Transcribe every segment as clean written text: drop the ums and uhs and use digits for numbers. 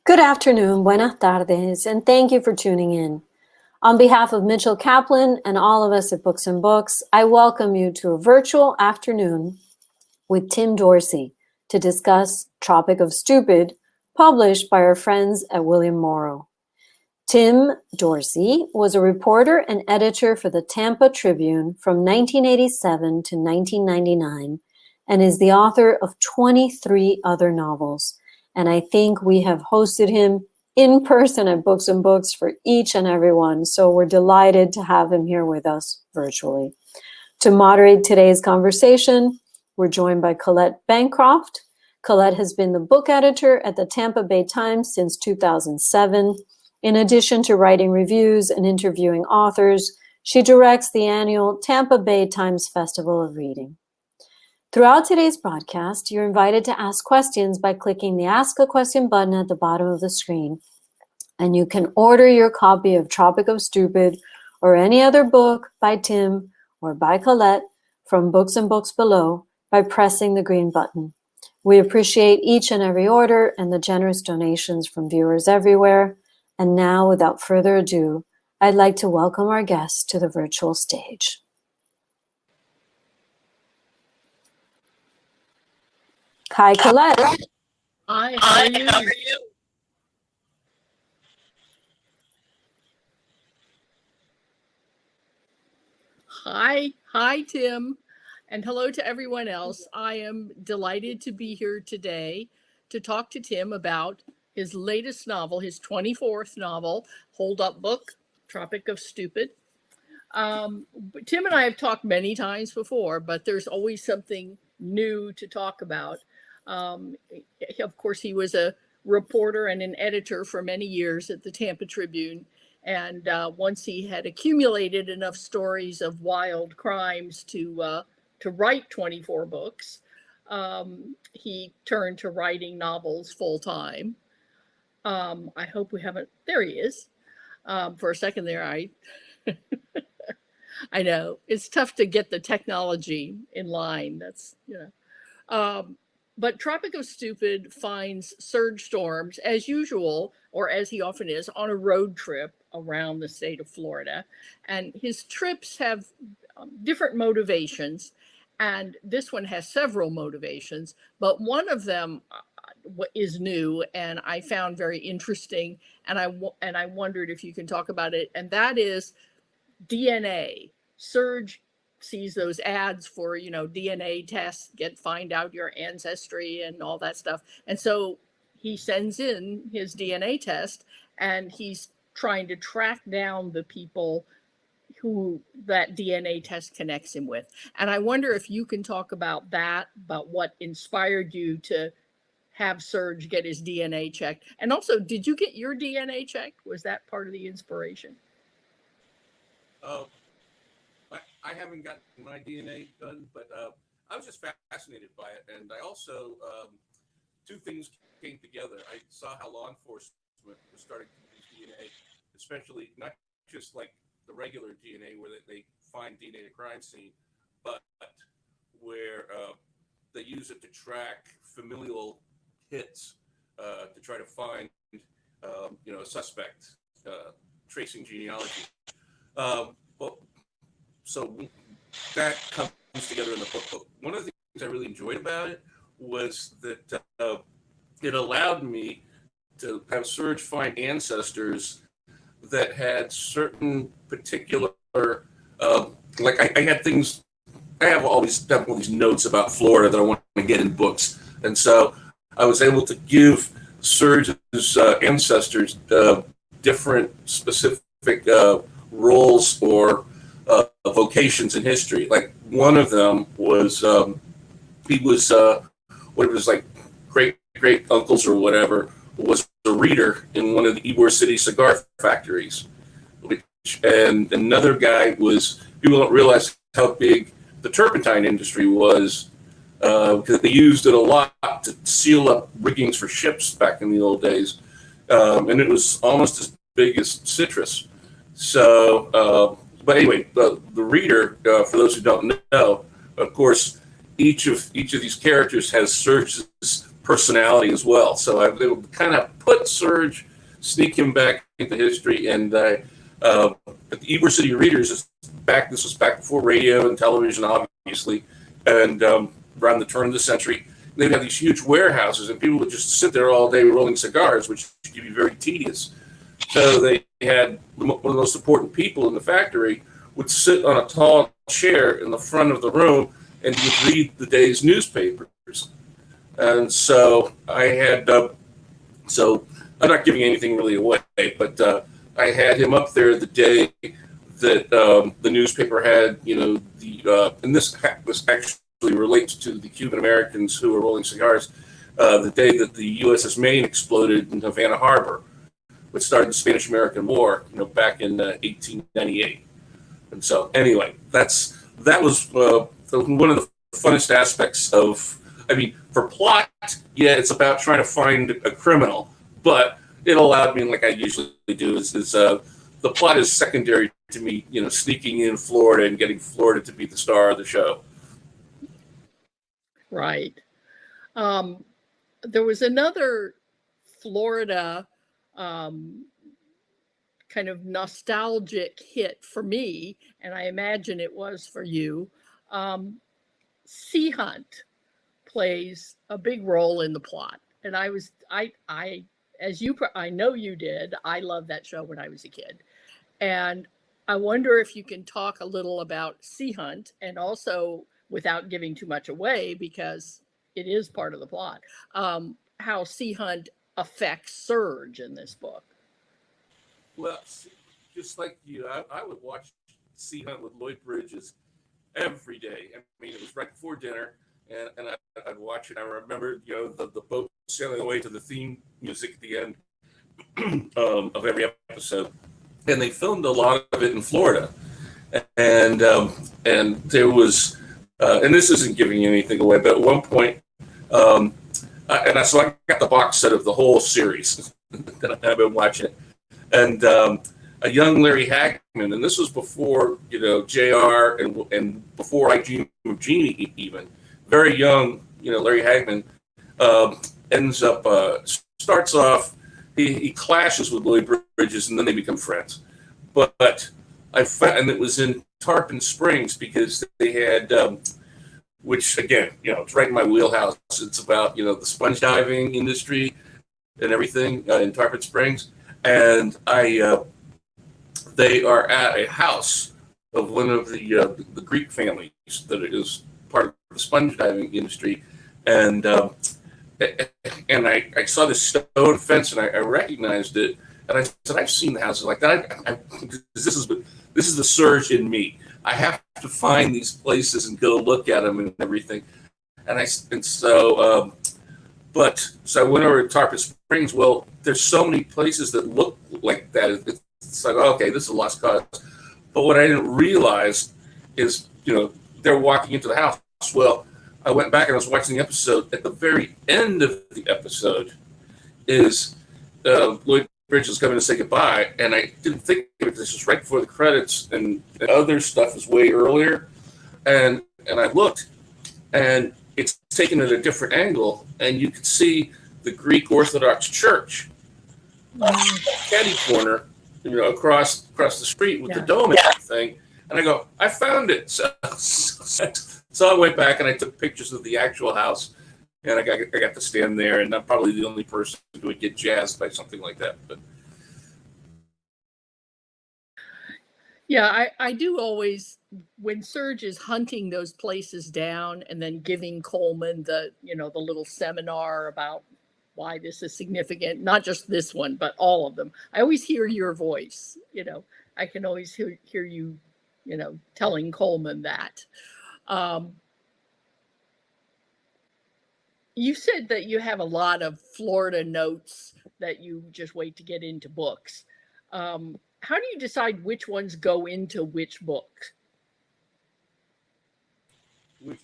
Good afternoon, buenas tardes, and thank you for tuning in. On behalf of Mitchell Kaplan and all of us at Books and Books, I welcome you to a virtual afternoon with Tim Dorsey to discuss Tropic of Stupid, published by our friends at William Morrow. Tim Dorsey was a reporter and editor for the Tampa Tribune from 1987 to 1999 and is the author of 23 other novels. And I think we have hosted him in person at Books and Books for each and every one. So we're delighted to have him here with us virtually. To moderate today's conversation, we're joined by Colette Bancroft. Colette has been the book editor at the Tampa Bay Times since 2007. In addition to writing reviews and interviewing authors, she directs the annual Tampa Bay Times Festival of Reading. Throughout today's broadcast, you're invited to ask questions by clicking the Ask a Question button at the bottom of the screen. And you can order your copy of Tropic of Stupid or any other book by Tim or by Colette from Books and Books below by pressing the green button. We appreciate each and every order and the generous donations from viewers everywhere. And now, without further ado, I'd like to welcome our guests to the virtual stage. Hi, Colette. Hi, how are you? Hi, Tim, and hello to everyone else. I am delighted to be here today to talk to Tim about his latest novel, his 24th novel, hold-up book, Tropic of Stupid. Tim and I have talked many times before, but there's always something new to talk about. Of course, he was a reporter and an editor for many years at the Tampa Tribune. And once he had accumulated enough stories of wild crimes to write 24 books, he turned to writing novels full time. I hope we haven't, there he is. For a second there, I know it's tough to get the technology in line. That's, but Tropic of Stupid finds Serge Storms, as usual, or as he often is, on a road trip around the state of Florida. And his trips have different motivations. And this one has several motivations, but one of them is new and I found very interesting. And I wondered if you can talk about it. And that is DNA. Serge sees those ads for, DNA tests, find out your ancestry and all that stuff. And so he sends in his DNA test and he's trying to track down the people who that DNA test connects him with. And I wonder if you can talk about that, about what inspired you to have Serge get his DNA checked. And also, did you get your DNA checked? Was that part of the inspiration? I haven't gotten my DNA done, but I was just fascinated by it. And I also, two things came together. I saw how law enforcement was starting to use DNA, especially not just like the regular DNA where they find DNA at a crime scene, but where they use it to track familial hits to try to find, a suspect, tracing genealogy. So that comes together in the book. But one of the things I really enjoyed about it was that it allowed me to have Serge find ancestors that had certain particular, I had things, I have all these notes about Florida that I want to get in books. And so I was able to give Serge's ancestors different specific roles or vocations in history. Like one of them was he was what it was like great uncles or whatever was a reader in one of the Ybor City cigar factories. And another guy was, people don't realize how big the turpentine industry was because they used it a lot to seal up riggings for ships back in the old days. And it was almost as big as citrus. So, but anyway, the reader, for those who don't know, of course, each of these characters has Serge's personality as well. So they would kind of put Serge, sneak him back into history, and the Ybor City Readers is back. This was back before radio and television, obviously, and around the turn of the century, they'd have these huge warehouses, and people would just sit there all day rolling cigars, which could be very tedious. So they had one of the most important people in the factory would sit on a tall chair in the front of the room and would read the day's newspapers. And so I had, so I'm not giving anything really away, but I had him up there the day that the newspaper had, and this actually relates to the Cuban Americans who were rolling cigars, the day that the USS Maine exploded in Havana Harbor, which started the Spanish-American War, back in 1898. And so, anyway, that was one of the funnest aspects of. I mean, for plot, yeah, it's about trying to find a criminal, but it allowed me, like I usually do, is the plot is secondary to me, sneaking in Florida and getting Florida to be the star of the show. Right. There was another Florida kind of nostalgic hit for me, and I imagine it was for you. Sea Hunt plays a big role in the plot, and I know you did. I loved that show when I was a kid, and I wonder if you can talk a little about Sea Hunt, and also, without giving too much away, because it is part of the plot, how Sea Hunt affects Serge in this book. Well, just like you, I would watch Sea Hunt with Lloyd Bridges every day. I mean, it was right before dinner, and I'd watch it. I remember, the boat sailing away to the theme music at the end of every episode, and they filmed a lot of it in Florida. And there was, and this isn't giving anything away, but at one point, so I got the box set of the whole series that I've been watching it. And a young Larry Hagman, and this was before, JR and before I Dream of Jeannie even, very young, Larry Hagman starts off, he clashes with Lloyd Bridges, and then they become friends. But I found, and it was in Tarpon Springs, because they had, which again, it's right in my wheelhouse. It's about, the sponge diving industry and everything in Tarpon Springs. And they are at a house of one of the Greek families that is part of the sponge diving industry, and I saw this stone fence, and I recognized it, and I said, I've seen the houses like that. This is the Serge in me. I have to find these places and go look at them and everything, so I went over to Tarpon Springs. Well, there's so many places that look like that. It's like, okay, this is a lost cause. But what I didn't realize is, they're walking into the house. Well, I went back and I was watching the episode. At the very end of the episode is Lloyd Bridges coming to say goodbye, and I didn't think of it. This was right before the credits, and other stuff is way earlier. And I looked, and it's taken at a different angle, and you can see the Greek Orthodox Church caddy corner, across the street with the dome and everything. And I go, I found it. So I went back and I took pictures of the actual house, and I got to stand there, and I'm probably the only person who would get jazzed by something like that. But yeah, I do always, when Serge is hunting those places down and then giving Coleman the little seminar about why this is significant, not just this one, but all of them, I always hear your voice. I can always hear you, telling Coleman that. You said that you have a lot of Florida notes that you just wait to get into books. How do you decide which ones go into which book? Which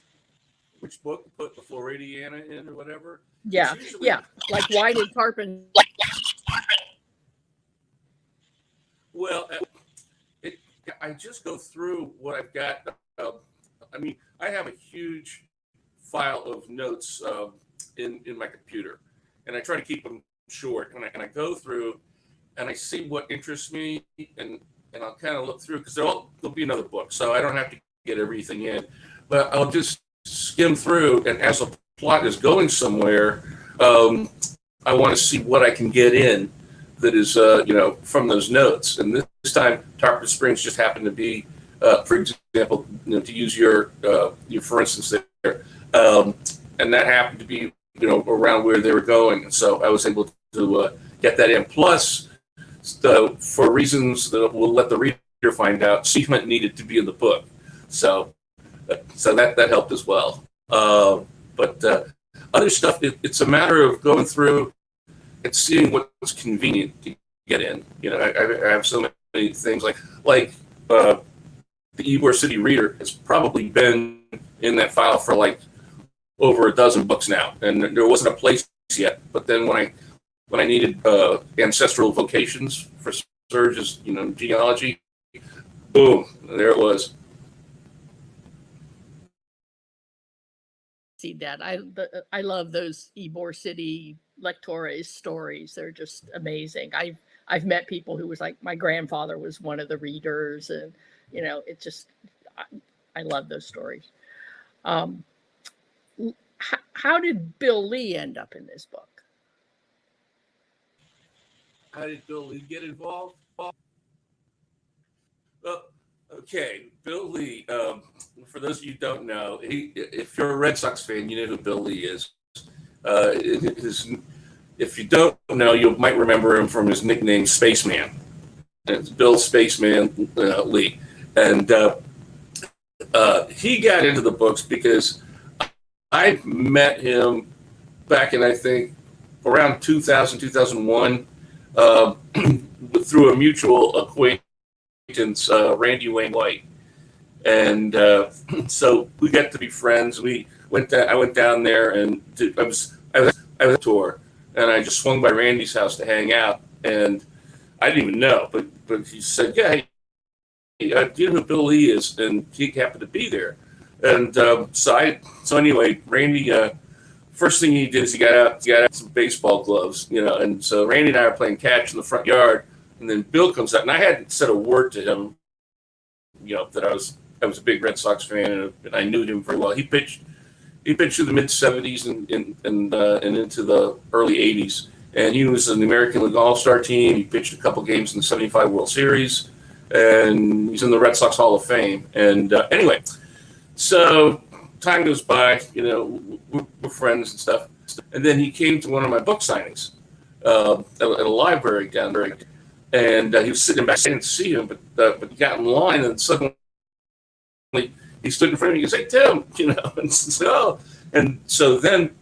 book put the Floridiana in or whatever? Yeah, like why did Tarpon? Well, I just go through what I've got. I have a huge file of notes in my computer, and I try to keep them short. And I go through and I see what interests me, and I'll kind of look through because there'll be another book, so I don't have to get everything in, but I'll just skim through, and as the plot is going somewhere, I want to see what I can get in that is from those notes. And this time, Tarpon Springs just happened to be, for example, to use your for instance there, and that happened to be around where they were going, and so I was able to get that in. Plus, for reasons that we'll let the reader find out, Seaman needed to be in the book, so that helped as well. But other stuff, it's a matter of going through and seeing what's convenient to get in. I have so many things like the Ybor City Reader has probably been in that file for like over a dozen books now, and there wasn't a place yet. But then when I needed ancestral vocations for Serge's genealogy, boom, there it was. See that I love those Ybor City lectores stories. They're just amazing. I've met people who was like, my grandfather was one of the readers, and it just I love those stories. How did Bill Lee end up in this book? How did Bill Lee get involved? Well, okay, Bill Lee. For those of you who don't know, if you're a Red Sox fan, you know who Bill Lee is. If you don't know, you might remember him from his nickname Spaceman. It's Bill Spaceman Lee, and he got into the books because I met him back in, I think, around 2000, 2001, through a mutual acquaintance, Randy Wayne White. And so we got to be friends. I went down there, and I was on a tour, and I just swung by Randy's house to hang out. And I didn't even know, but he said, "Yeah, hey, do you know who Bill Lee is?" And he happened to be there. And so anyway, Randy, first thing he did is he got out some baseball gloves, and so Randy and I are playing catch in the front yard, and then Bill comes out, and I hadn't said a word to him, that I was a big Red Sox fan, and I knew him very well. He pitched through the mid '70s and into the early '80s, and he was in the American League All-Star team. He pitched a couple games in the '75 World Series, and he's in the Red Sox Hall of Fame. And anyway. So time goes by, we're friends and stuff. And then he came to one of my book signings at a library down there. And he was sitting back. I didn't see him, but he got in line, and suddenly he stood in front of me. He goes, "Hey, Tim," and so, oh. And so then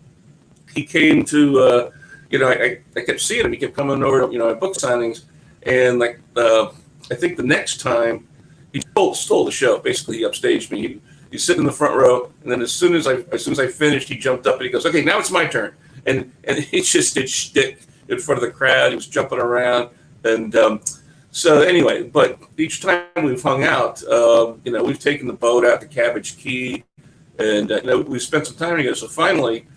he came to, I kept seeing him. He kept coming over to, my book signings. And I think the next time he stole the show. Basically, he upstaged me. He's sitting in the front row, and then as soon as I finished, he jumped up and he goes, "Okay, now it's my turn." And he just did shtick in front of the crowd. He was jumping around, and so anyway. But each time we've hung out, we've taken the boat out to Cabbage Key, and we spent some time together. So finally,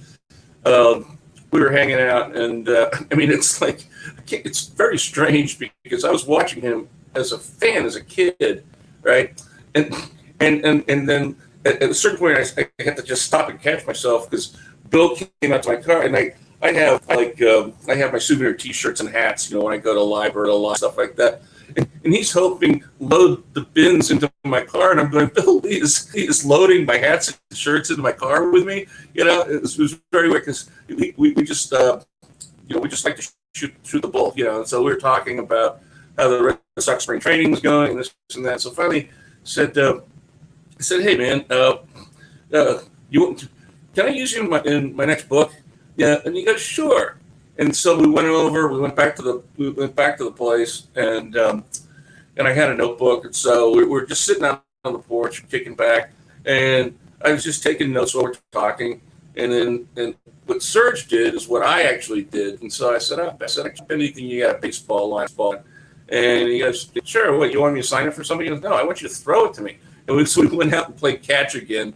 we were hanging out, and it's like it's very strange because I was watching him as a fan, as a kid, right, and then at a certain point, I had to just stop and catch myself because Bill came out to my car, and I have my souvenir T-shirts and hats, when I go to the library, a lot of stuff like that. And he's helping load the bins into my car, and I'm going, Bill Lee is loading my hats and shirts into my car with me. It was very weird because we just we just like to shoot the bull, And so we were talking about how the Red Sox spring training was going, and this and that. So finally, I said, "Hey man, can I use you in my next book?" Yeah, and he goes, "Sure." And so we went back to the place, and I had a notebook, and so we were just sitting out on the porch, kicking back, and I was just taking notes while we're talking, and what Serge did is what I actually did, and so I said, "Anything you got, baseball, line, ball," and he goes, "Sure. What, you want me to sign it for somebody?" He goes, "No, I want you to throw it to me." And so we went out and played catch again,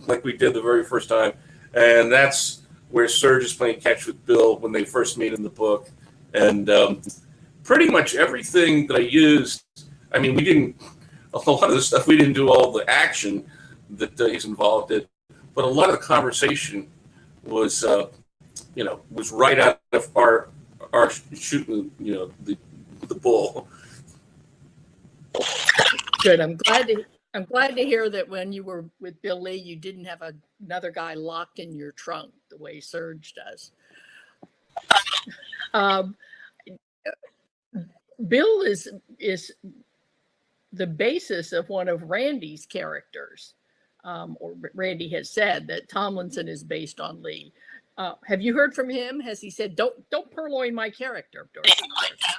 like we did the very first time. And that's where Serge is playing catch with Bill when they first meet in the book. And pretty much everything that I used, I mean, a lot of the stuff, we didn't do all the action that he's involved in, but a lot of the conversation was, was right out of our shooting, the bull. Good. I'm glad to hear that when you were with Bill Lee, you didn't have another guy locked in your trunk the way Serge does. Bill is the basis of one of Randy's characters, or Randy has said that Tomlinson is based on Lee. Have you heard from him? Has he said, "Don't purloin my character," Dorsey,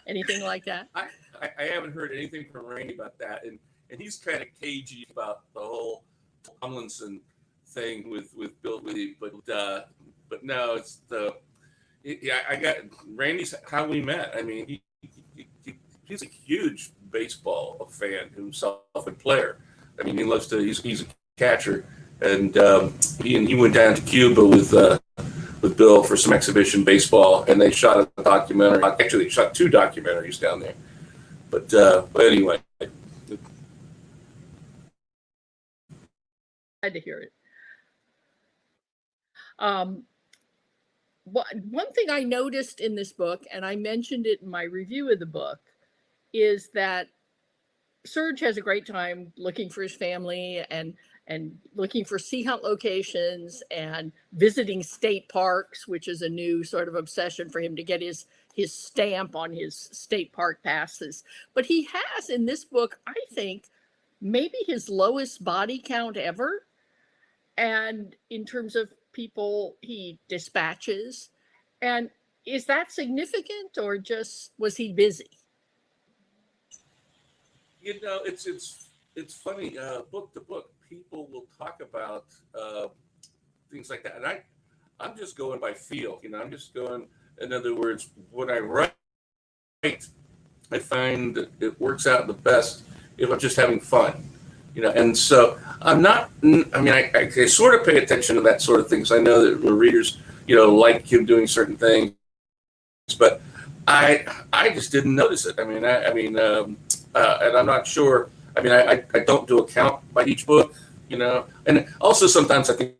anything like that? I haven't heard anything from Randy about that, and he's kind of cagey about the whole Tomlinson thing with Bill Lee, but no, it's I got Randy's how we met. I mean, he's a huge baseball fan himself and player. I mean, he loves to. He's a catcher, and he went down to Cuba with Bill for some exhibition baseball, and they shot a documentary. Actually, they shot 2 documentaries down there. But anyway. Glad to hear it. One thing I noticed in this book, and I mentioned it in my review of the book, is that Serge has a great time looking for his family and looking for sea hunt locations and visiting state parks, which is a new sort of obsession for him to get his stamp on his state park passes. But he has in this book, I think, maybe his lowest body count ever. And in terms of people he dispatches. And is that significant, or just was he busy? It's funny. Book to book, people will talk about things like that, and I'm just going by feel. I'm just going. In other words, when I write, I find that it works out the best if I'm just having fun. And so I'm not. I mean, I sort of pay attention to that sort of things. I know that the readers, like him doing certain things, but I just didn't notice it. And I'm not sure. I mean, I don't do a count by each book, and also sometimes I think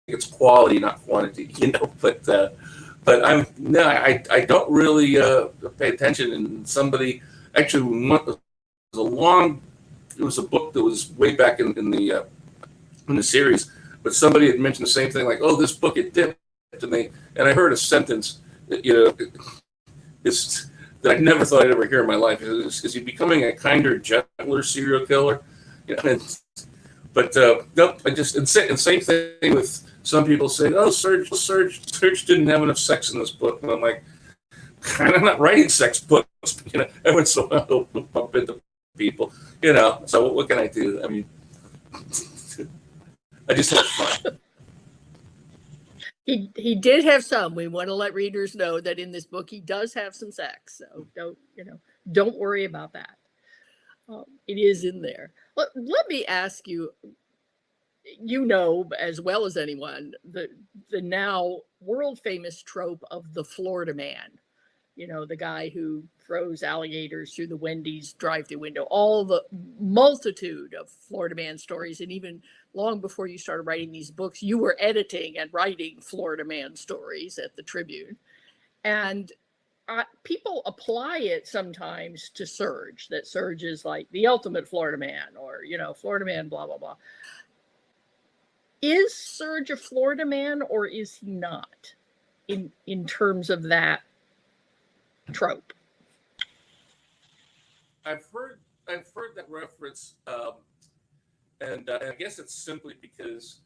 it's quality, not quantity, But I don't really pay attention. And somebody actually it was a book that was way back in the series, but somebody had mentioned the same thing, like, "Oh, this book it dipped," and I heard a sentence that that I never thought I'd ever hear in my life. Is he becoming a kinder, gentler serial killer? But nope. And same thing with some people saying, "Oh, Serge didn't have enough sex in this book," and I'm like, I'm not writing sex books. Every once in a while I'll bump into people. So what can I do? I mean, I just have fun. He did have some. We want to let readers know that in this book he does have some sex. So don't worry about that. It is in there. Let me ask you. As well as anyone, the now world famous trope of the Florida man. The guy who throws alligators through the Wendy's drive-through window, all the multitude of Florida man stories. And even long before you started writing these books, you were editing and writing Florida man stories at the Tribune. And people apply it sometimes to Serge, that Serge is like the ultimate Florida man, or, Florida man, blah, blah, blah. Is Serge a Florida man, or is he not in terms of that trope? I've heard that reference, and I guess it's simply because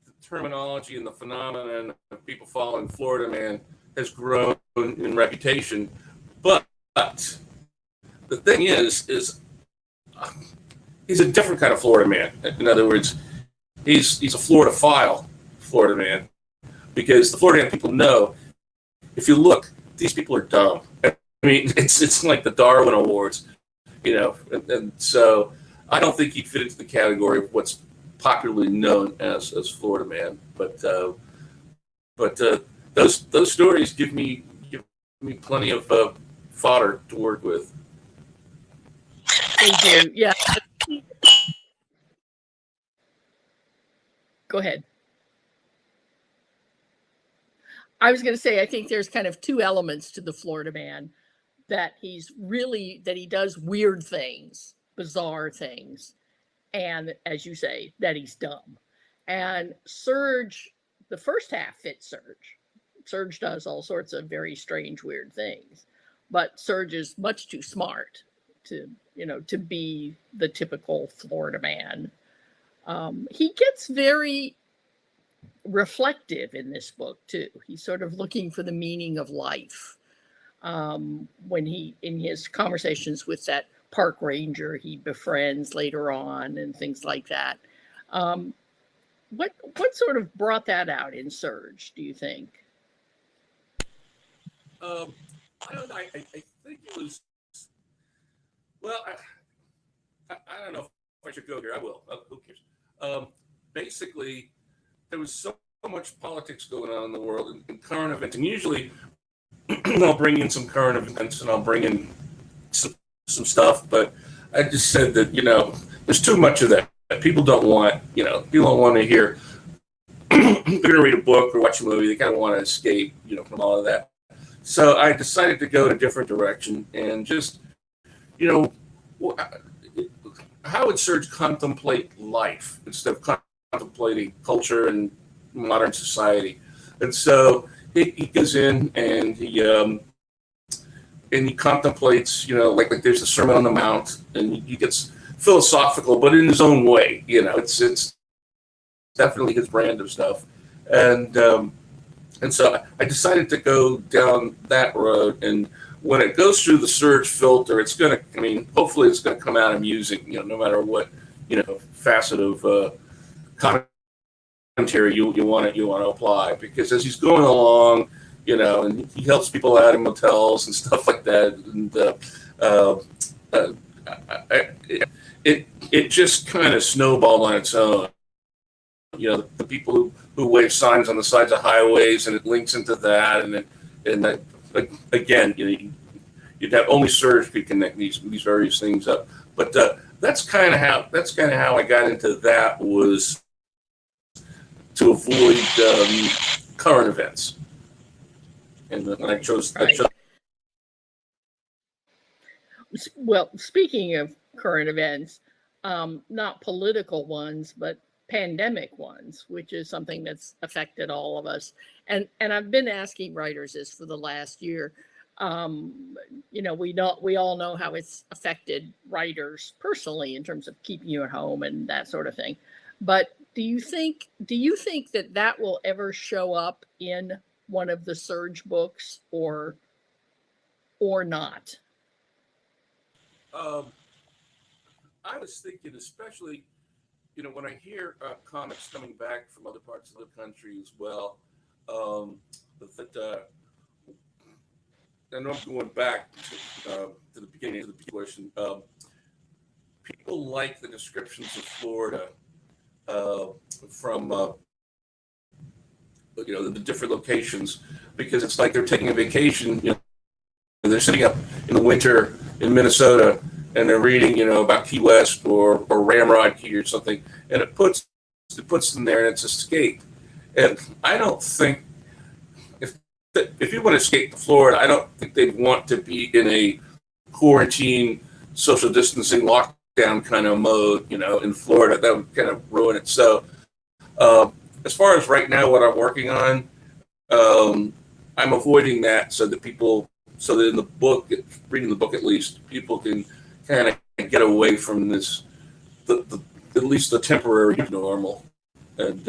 the terminology and the phenomenon of people following Florida man has grown in reputation. But the thing is he's a different kind of Florida man. In other words, he's a Florida-phile Florida man, because the Florida man people know, if you look, these people are dumb. I mean, it's like the Darwin Awards, and so I don't think he'd fit into the category of what's popularly known as Florida man. But but those stories give me plenty of fodder to work with. They do, yeah. Go ahead. I was going to say, I think there's kind of two elements to the Florida Man, that he does weird things, bizarre things, and as you say, that he's dumb. And Serge, the first half fits Serge. Serge does all sorts of very strange, weird things, but Serge is much too smart to be the typical Florida Man. He gets very reflective in this book too. He's sort of looking for the meaning of life. When in his conversations with that park ranger he befriends later on and things like that. What sort of brought that out in Serge, do you think? I don't know. I think it was. Well, I don't know if I should go here. I will. Who cares? Basically, there was so much politics going on in the world and current events, and usually I'll bring in some current events and I'll bring in some stuff, but I just said that there's too much of that. People don't want to hear. They're going to read a book or watch a movie. They kind of want to escape from all of that. So I decided to go in a different direction and just how would Serge contemplate life instead of contemplating culture and modern society? And so he goes in and he contemplates, like there's a Sermon on the Mount, and he gets philosophical, but in his own way. It's definitely his brand of stuff, and so I decided to go down that road. And when it goes through the Serge filter, hopefully it's gonna come out amusing, no matter what facet of commentary you want to apply, because as he's going along, and he helps people out in motels and stuff like that, and it just kind of snowballed on its own. The people who wave signs on the sides of highways, and it links into that, and that again, you'd have only Serge could connect these various things up. But that's kind of how I got into that, was to avoid current events, and I chose. Well, speaking of current events, not political ones, but pandemic ones, which is something that's affected all of us. And I've been asking writers this for the last year. We all know how it's affected writers personally in terms of keeping you at home and that sort of thing. But do you think that will ever show up in one of the Serge books, or not? I was thinking, especially, when I hear comics coming back from other parts of the country as well, that I know I'm going back to the beginning of the question. People like the descriptions of Florida from the different locations, because it's like they're taking a vacation. They're sitting up in the winter in Minnesota, and they're reading, about Key West or Ramrod Key or something, and it puts them there, and it's escape. And I don't think, if you want to escape to Florida, I don't think they'd want to be in a quarantine, social distancing, lockdown kind of mode, in Florida. That would kind of ruin it. So as far as right now, what I'm working on, I'm avoiding that so that in the book, reading the book at least, people can kind of get away from this, at least the temporary normal, and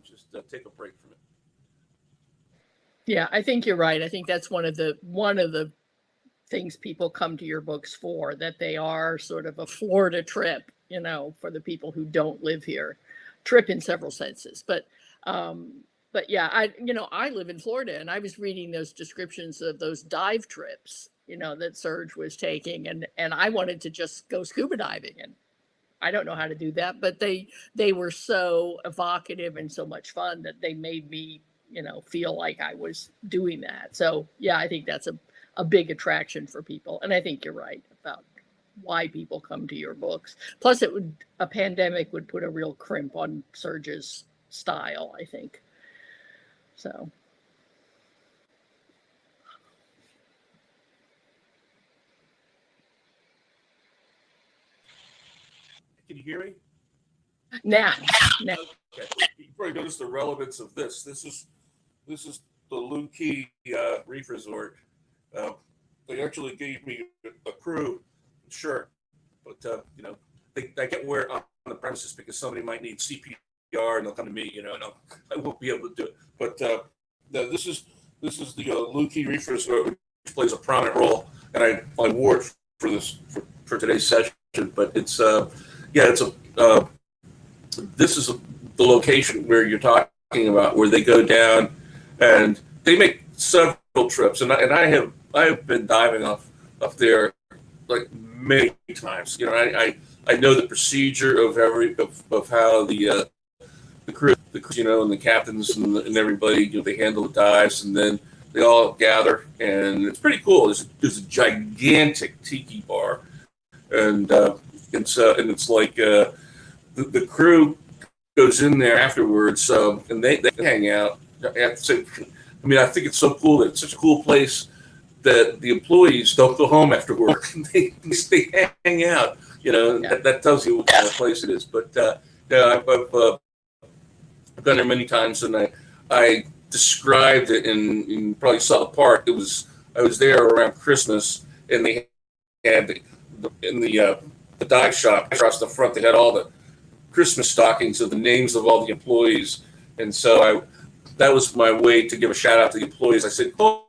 just take a break from it. Yeah, I think you're right. I think that's one of the things people come to your books for, that they are sort of a Florida trip, for the people who don't live here. Trip in several senses, but yeah, I live in Florida, and I was reading those descriptions of those dive trips, that Serge was taking, and I wanted to just go scuba diving, I don't know how to do that, but they were so evocative and so much fun that they made me, feel like I was doing that. So yeah, I think that's a big attraction for people. And I think you're right about why people come to your books. Plus a pandemic would put a real crimp on Serge's style, I think. So. Can you hear me? Now. Okay. You probably noticed the relevance of this. This is the Lou Key Reef Resort. They actually gave me a crew shirt, but I can't wear it on the premises because somebody might need CPR and they'll come to me, and I won't be able to do it. But this is the Lou Key Reef Resort, which plays a prominent role, and I wore it for today's session. But it's this is the location where you're talking about, where they go down and they make several trips, and I have been diving up there like many times. I know the procedure of how the crew, and the captains and everybody, they handle the dives, and then they all gather, and it's pretty cool. There's a gigantic tiki bar, and it's like the crew goes in there afterwards, and they hang out. I think it's so cool that it's such a cool place that the employees don't go home after work. they hang out. That tells you what kind of place it is. But I've gone there many times, and I described it, and you probably saw the park. I was there around Christmas, and they had in the dive shop across the front, they had all the Christmas stockings of the names of all the employees, and so that was my way to give a shout out to the employees. I said, "Come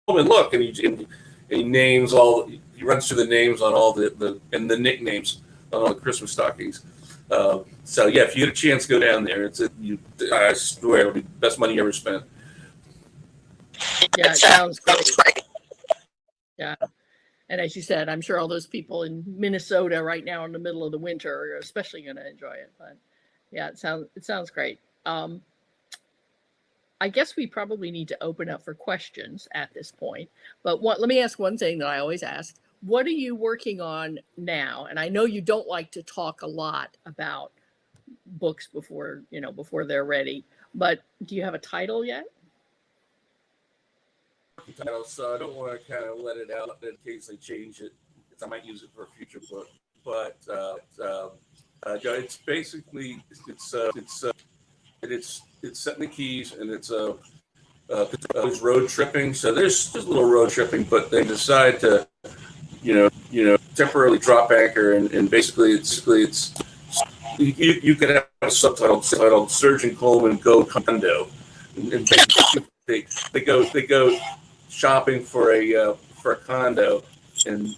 and look," and he names he runs through the names on all the nicknames on all the Christmas stockings. So yeah, if you get a chance, go down there. I swear it'll be the best money you ever spent. Yeah, it sounds great. Yeah. And as you said, I'm sure all those people in Minnesota right now in the middle of the winter are especially going to enjoy it. But yeah, it sounds great. I guess we probably need to open up for questions at this point. But let me ask one thing that I always ask. What are you working on now? And I know you don't like to talk a lot about books before they're ready, but do you have a title yet? Title, so I don't want to kind of let it out in case I change it, because I might use it for a future book. But it's basically it's set in the Keys, and it's road tripping. So there's just a little road tripping, but they decide to temporarily drop anchor, and basically it's you could have a subtitle titled "Serge and Coleman Go Condo," and basically they go shopping for a condo, and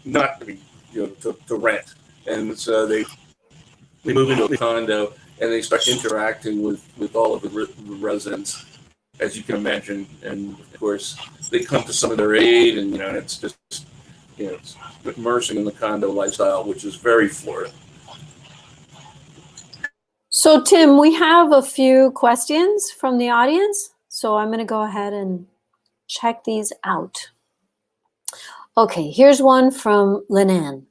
not to rent, and so they move into a condo, and they start interacting with all of the residents, as you can imagine, and of course they come to some of their aid, and it's just it's immersing in the condo lifestyle, which is very florid. So Tim, we have a few questions from the audience, so I'm going to go ahead and check these out. Okay, here's one from Linan.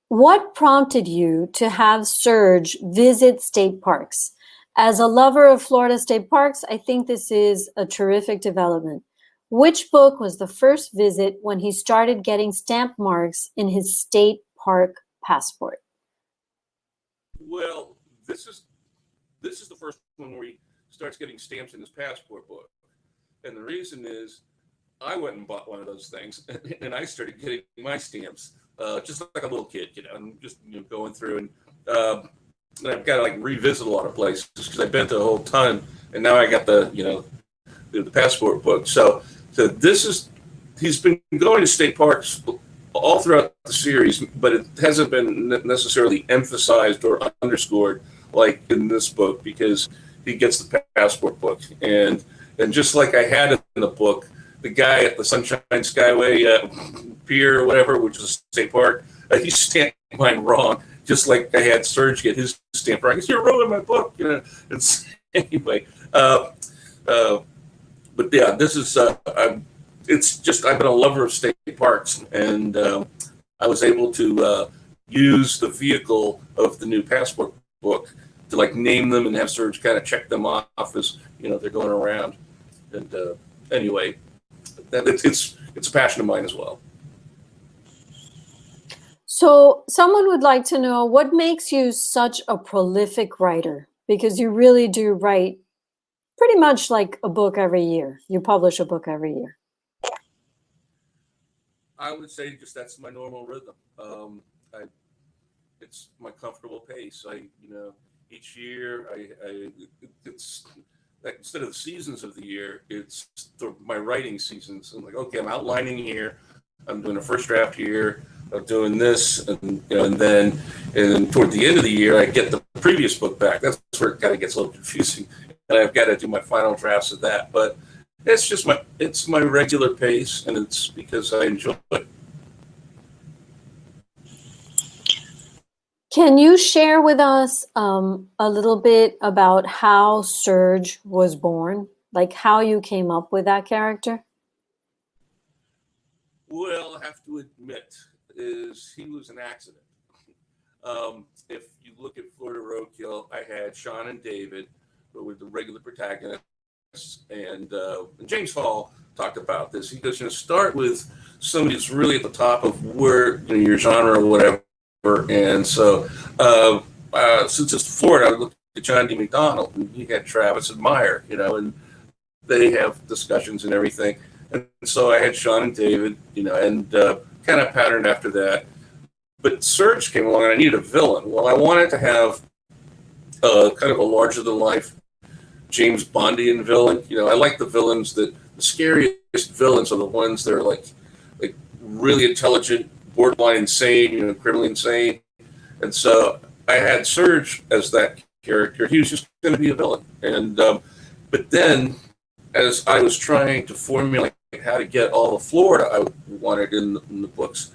What prompted you to have Serge visit state parks? As a lover of Florida state parks, I think this is a terrific development. Which book was the first visit when he started getting stamp marks in his state park passport? Well, this is the first one where he starts getting stamps in his passport book. And the reason is I went and bought one of those things, and I started getting my stamps, just like a little kid, and just going through, and I've got to revisit a lot of places because I've been to a whole ton, and now I got the passport book. So he's been going to state parks all throughout the series, but it hasn't been necessarily emphasized or underscored like in this book, because he gets the passport book, and just like I had in the book, the guy at the Sunshine Skyway Pier or whatever, which is a state park, he stamped mine wrong. just like I had Serge get his stamp right. You're ruining my book, you know. It's anyway. But yeah, this is it's just I've been a lover of state parks, and I was able to use the vehicle of the new passport book to like name them and have Serge kind of check them off as you know they're going around. And anyway, it's a passion of mine as well. So someone would like to know what makes you such a prolific writer, because you really do write pretty much like a book every year. You publish a book every year. I would say just that's my normal rhythm. It's my comfortable pace. Each year it's like instead of the seasons of the year, it's my writing seasons. I'm like, okay, I'm outlining here. I'm doing a first draft here. I'm doing this, and then toward the end of the year, I get the previous book back. That's where it kind of gets a little confusing, and I've got to do my final drafts of that. But it's just my regular pace, and it's because I enjoy it. Can you share with us a little bit about how Serge was born, like how you came up with that character? Well, I have to admit, he was an accident. If you look at Florida Roadkill, I had Sean and David, who were the regular protagonists, and James Hall talked about this. He goes, start with somebody who's really at the top of where your genre or whatever. And so, since it's Florida, I looked at John D. McDonald, and he had Travis and Meyer, and they have discussions and everything. And so I had Sean and David, and kind of patterned after that. But Serge came along, and I needed a villain. Well, I wanted to have kind of a larger-than-life James Bondian villain. I like the villains the scariest villains are the ones that are like really intelligent, borderline insane, criminally insane. And so I had Serge as that character. He was just going to be a villain. And but then, as I was trying to formulate how to get all the Florida I wanted in the books,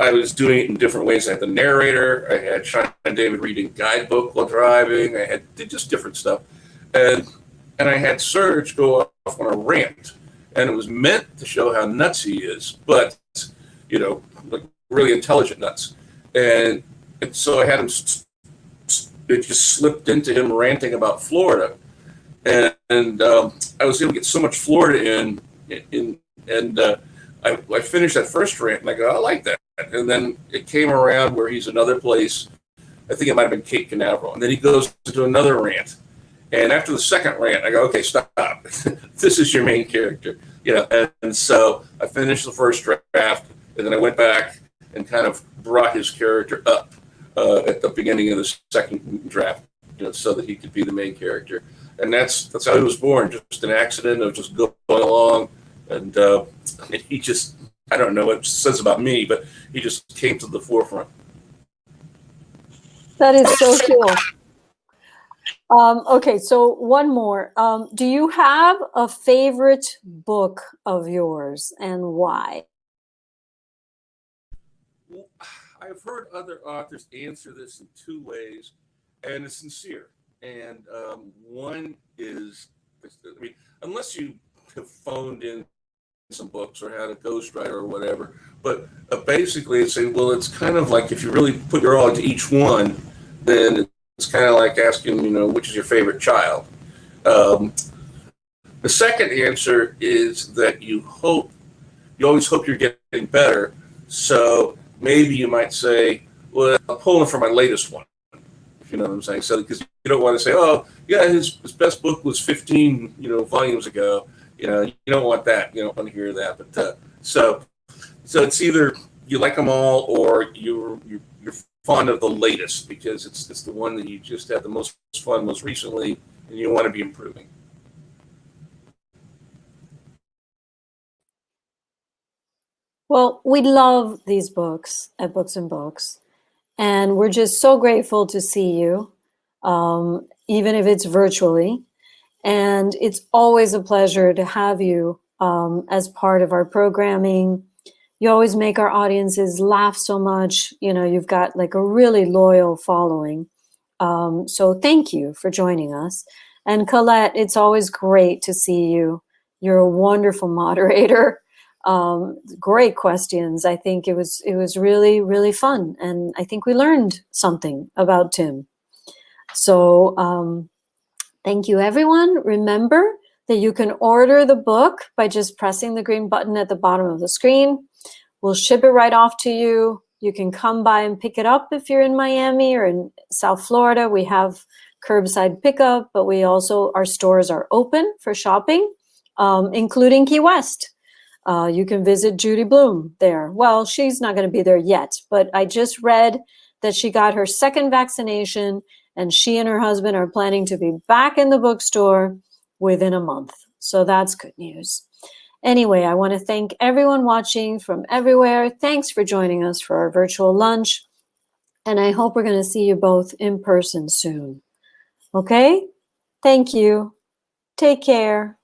I was doing it in different ways. I had the narrator. I had Sean and David reading guidebook while driving. I did just different stuff, and I had Serge go off on a rant, and it was meant to show how nuts he is, but like really intelligent nuts, and so I had him. It just slipped into him ranting about Florida, and I was able to get so much Florida in, and I finished that first rant, and I go, I like that. And then it came around where he's another place. I think it might have been Cape Canaveral. And then he goes to another rant. And after the second rant, I go, okay, stop. This is your main character. And so I finished the first draft, and then I went back and kind of brought his character up at the beginning of the second draft, so that he could be the main character. And that's how he was born, just an accident of just going along. And he just, I don't know what it says about me, but he just came to the forefront. That is so cool. Okay, so one more. Do you have a favorite book of yours, and why? Well, I've heard other authors answer this in two ways, and it's sincere. And one is, unless you have phoned in some books or had a ghostwriter or whatever, but basically it's saying, well, it's kind of like if you really put your all into each one, then it's kind of like asking, which is your favorite child. The second answer is that you always hope you're getting better. So maybe you might say, well, I'm pulling for my latest one, if you know what I'm saying. So because you don't want to say, oh yeah, his best book was 15, volumes ago. You don't want that. You don't want to hear that. But so it's either you like them all, or you're fond of the latest because it's the one that you just had the most fun most recently, and you want to be improving. Well, we love these books at Books and Books, and we're just so grateful to see you, even if it's virtually. And it's always a pleasure to have you as part of our programming. You always make our audiences laugh so much. You know, you've got like a really loyal following. So thank you for joining us. And Colette, it's always great to see you. You're a wonderful moderator. Great questions. I think it was really, really fun. And I think we learned something about Tim. So thank you, everyone. Remember that you can order the book by just pressing the green button at the bottom of the screen. We'll ship it right off to you. You can come by and pick it up if you're in Miami or in South Florida. We have curbside pickup, but we also, our stores are open for shopping, including Key West. You can visit Judy Bloom there. Well, she's not going to be there yet, but I just read that she got her second vaccination and she and her husband are planning to be back in the bookstore within a month. So that's good news. Anyway, I want to thank everyone watching from everywhere. Thanks for joining us for our virtual lunch. And I hope we're going to see you both in person soon. Okay? Thank you. Take care.